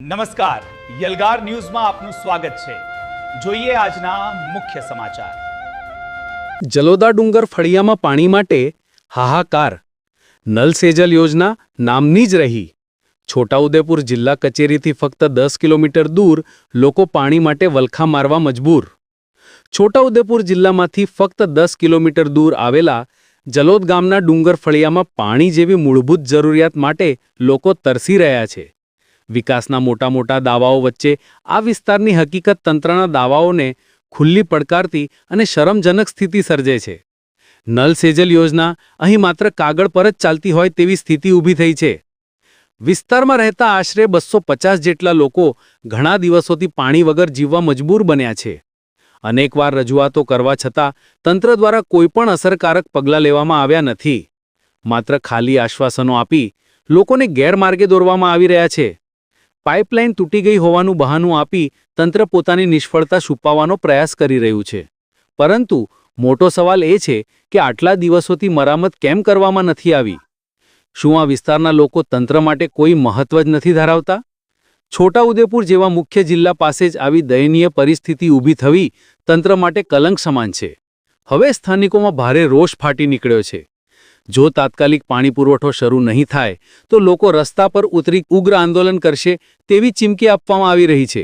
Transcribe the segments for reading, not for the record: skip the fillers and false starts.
નમસ્કાર, યલગાર ન્યૂઝમાં આપનું સ્વાગત છે। જોઈએ આજના મુખ્ય સમાચાર। જલોદા ડુંગર ફળિયામાં પાણી માટે હાહાકાર। નલ સેજલ યોજના નામની જ રહી। છોટાઉદેપુર જિલ્લા કચેરીથી ફક્ત 10 કિલોમીટર દૂર લોકો પાણી માટે વલખા મારવા મજબૂર। છોટાઉદેપુર જિલ્લામાંથી ફક્ત 10 કિલોમીટર દૂર આવેલા જલોદ ગામના ડુંગર ફળિયામાં પાણી જેવી મૂળભૂત જરૂરિયાત માટે લોકો તરસી રહ્યા છે। વિકાસના મોટા મોટા દાવાઓ વચ્ચે આ વિસ્તારની હકીકત તંત્રના દાવાઓને ખુલ્લી પડકારતી અને શરમજનક સ્થિતિ સર્જે છે। નલ સેજલ યોજના અહીં માત્ર કાગળ પર જ ચાલતી હોય તેવી સ્થિતિ ઊભી થઈ છે। વિસ્તારમાં રહેતા આશરે 250 જેટલા લોકો ઘણા દિવસોથી પાણી વગર જીવવા મજબૂર બન્યા છે। અનેકવાર રજૂઆતો કરવા છતાં તંત્ર દ્વારા કોઈપણ અસરકારક પગલાં લેવામાં આવ્યા નથી। માત્ર ખાલી આશ્વાસનો આપી લોકોને ગેરમાર્ગે દોરવામાં આવી રહ્યા છે। પાઇપલાઇન તૂટી ગઈ હોવાનું બહાનું આપી તંત્ર પોતાની નિષ્ફળતા છુપાવવાનો પ્રયાસ કરી રહ્યું છે। પરંતુ મોટો સવાલ એ છે કે આટલા દિવસોથી મરામત કેમ કરવામાં નથી આવી? શું આ વિસ્તારના લોકો તંત્ર માટે કોઈ મહત્વ જ નથી ધરાવતા? છોટાઉદેપુર જેવા મુખ્ય જિલ્લા પાસે જ આવી દયનીય પરિસ્થિતિ ઊભી થવી તંત્ર માટે કલંક સમાન છે। હવે સ્થાનિકોમાં ભારે રોષ ફાટી નીકળ્યો છે। જો તાત્કાલિક પાણી પુરવઠો શરૂ નહીં થાય તો લોકો રસ્તા પર ઉતરી ઉગ્ર આંદોલન કરશે તેવી ચીમકી આપવામાં આવી રહી છે।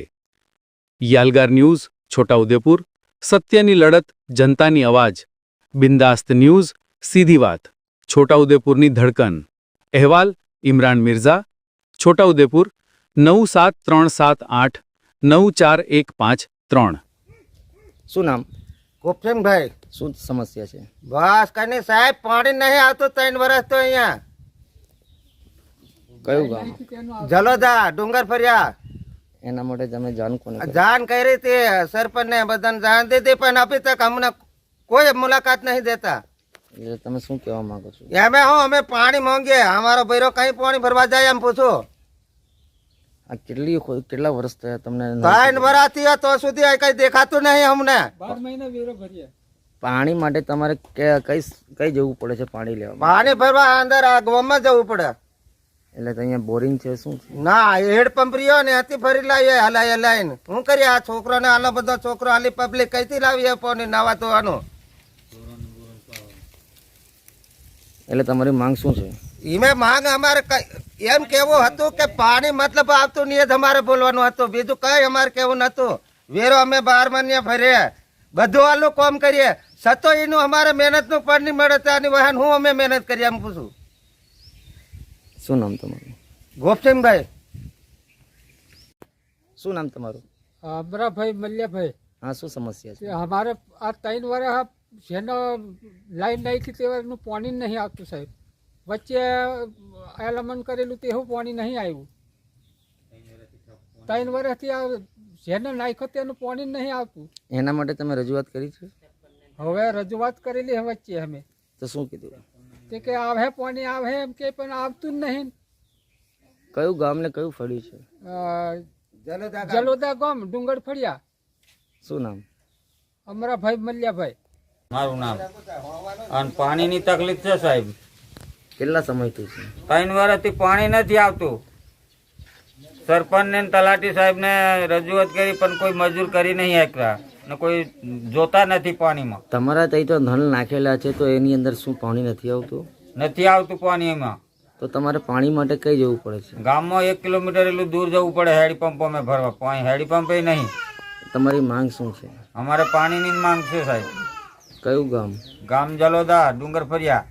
યલગાર ન્યૂઝ, છોટાઉદેપુર, સત્યની લડત, જનતાની અવાજ। બિંદાસ્ત ન્યૂઝ, સીધી વાત, છોટાઉદેપુરની ધડકન। અહેવાલ ઇમરાન મિર્ઝા, છોટાઉદેપુર 9737894153। શું નામ? ગોપચંદ ભાઈ, શું સમસ્યા છે? બસ કને સાહેબ પાણી નહીં આવતું 3 વર્ષ તો અહીંયા। કયું ગામ? જલોદા ડુંગર ફર્યા એના માટે તમે જાણ કોને કરી? જાન કરી थी सरपंच ने बदन जान दी थी पर अभी तक हमने कोई मुलाकात नहीं देता। એટલે તમે શું કહેવા માંગો છો? हमें हो हमें पानी मांगे हमारा भैरो कहीं पानी भरवा जाए हम पूछो। આ કેટલા વર્ષ થયા તમને? 3 વર્ષ थी तो સુધી कहीं देखाતું नहीं हमने। પાણી માટે તમારે કઈ જવું પડે છે પાણી લેવા? पानी भरवा अंदर आ गांव में जવું પડે। એટલે તો અહીંયા બોરિંગ છે શું છે? ના હેડ પંપ રહ્યો ને હતી ભરી લાવીએ હલાઈ હલાઈને હું કરીએ આ છોકરો ને આલો બધો છોકરો આલી પબ્લિક કઈથી લાવીએ પાણી નાવા ધોવાનું? એટલે તમારી માંગ શું છે? ઈમે માંગ અમારે એમ કેવું હતું કે પાણી મતલબ આવતું નહીં જ અમારે બોલવાનું હતું, બીજું કઈ અમારે કેવું નતું। વેરો અમે 12 મહિના ભરીએ, બધું આલું કામ કરીએ, સતો એનું અમારે મહેનત નું પણ નહીં મળે ત્યાંની વહાન હું અમે મહેનત કરીએ એમ પૂછું। શું નામ તમારું? ગોપચંદભાઈ। શું નામ તમારું? हमारा भाई मल्ल्या भाई હા, શું समस्या છે? हमारे आ 3 વર્ષ જેનો લાઈન નહીં થી તેનું પાણી નહીં આવતું સાહેબ। વચ્ચે એલમન કરેલું તેવું પાણી નહીં આવ્યું। 3 વર્ષથી આ જેને નાખ્યો તેનું પાણી નહીં આવતું। એના માટે તમે રજૂઆત કરી છે? હવે રજૂઆત કરેલી છે વચ્ચે અમે, તો શું કીધું? તે કે આવે પાણી આવે એમ કે પણ આવતું જ નહીં। કયું ગામ ને કયું ફળ્યું છે? જલોદા ગામ ડુંગર ફળિયા। શું નામ? અમારા ભાઈ મલ્યા ભાઈ। મારું નામ। અને પાણીની તકલીફ છે સાહેબ, કેટલા સમયથી છે? 3 વર્ષથી પાણી નથી આવતું। સરપંચ ને તલાટી સાહેબ ને રજૂઆત કરી પણ કોઈ મજૂર કરી નહીં આપ્યા ને કોઈ જોતા નથી પાણીમાં। તમારા ત્યાં તો નળ નાખેલા છે તો એની અંદર શું પાણી નથી આવતું? નથી આવતું પાણી એમાં। તો તમારે પાણી માટે કઈ જવું પડે છે? ગામમાં 1 કિલોમીટર એટલું દૂર જવું પડે હેડપંપો મેં ભરવા, પાણી હેડપંપે નહીં। તમારી માંગ શું છે? અમારે પાણીની જ માંગ છે સાહેબ। કયું ગામ? ગામ જલોદા ડુંગર ફરિયા।